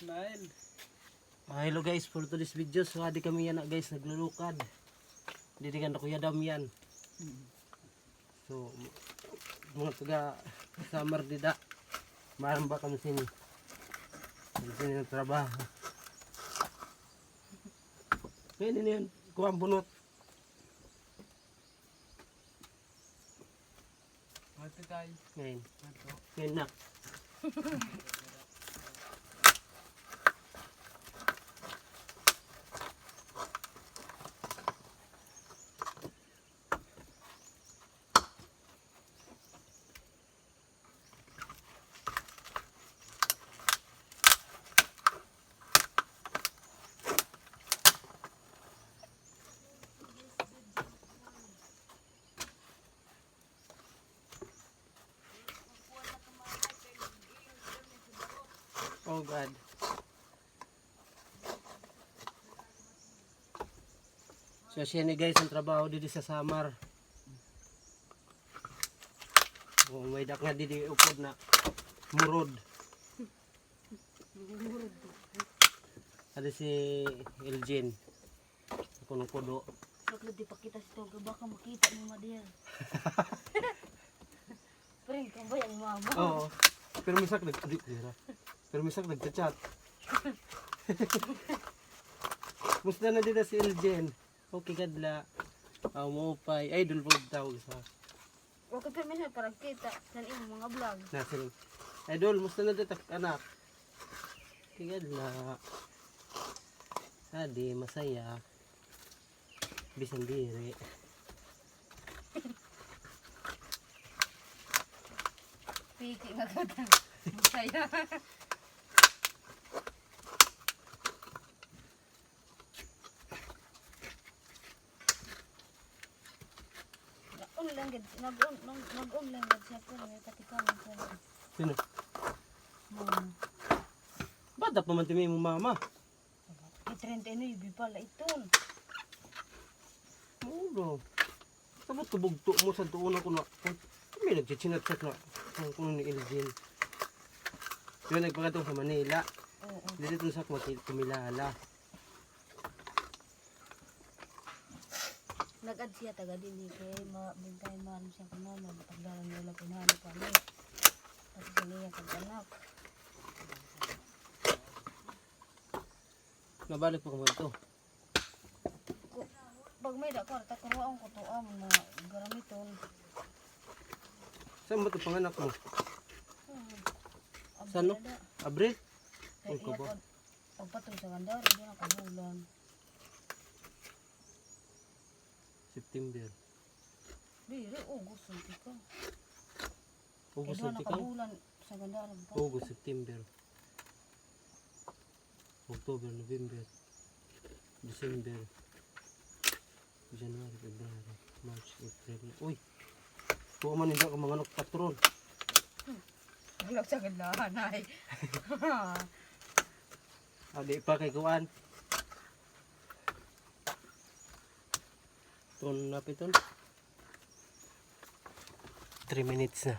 Smile. Hello guys, for today's video, so adi kami yan guys, naglulukad. Didingan na Kuya Damian. So, mga taga summer dida. Maramba kami sini. Sini ng trabaho. Kaya nila yun, kuha ang bunot. Mati tayo. Ngayon, Mato. ngayon na. Oh God. So siya ni guys ang trabaho dito sa Samar. Oh, may dak nga didi upod na murod. Ada si Elgin. Ako nung kudo. Bakit di pa kita sa toga, baka makita mo madyan. Pring, kambay ang mama. Oo. Pero misak Pero misak nagchat. Musta na dito si Elgin? Okay kadla. Mo pay idol po tawag sa. Okay, pero minsan parang kita sa iyong mga vlog. Nasil. Idol, musta na dito anak? Okay kadla. Adi masaya. Bisan diri. Piki nga gata. Masaya. Nag-on lang gid siya pero may katikanan siya. Sino? Mama. Bata pa man timi mo mama. I-39 pala iton. Ulo. Sabot kabugto mo sa tuon ako na. Kami nagchichinat-chat na. Kung ni Elgin. Yun nagpakatong sa Manila. Oo. Dito sa kumilala. Nag-add siya taga din kay bintay man siya kuno pagdalan nila pinali kami. Tapos niya kag-anak. Nabalik pa ko ito. Pag may kwarta karuan ko to na garamiton. Saan ba ito panganak mo? Abdi Saan no? ada. Abril? Kaya Uy, ko ba? pagpatong sa gandar, hindi na kabulan. September. Biri, August, sunti ka. August Kaya na na kabulan sa gandar. August, September. October, November. December. January, February, March, April. Uy! Kung man hindi ako manganok patron. Bulag sa gandahan ay. Adi pa kay kuan. Ton na piton. 3 minutes na.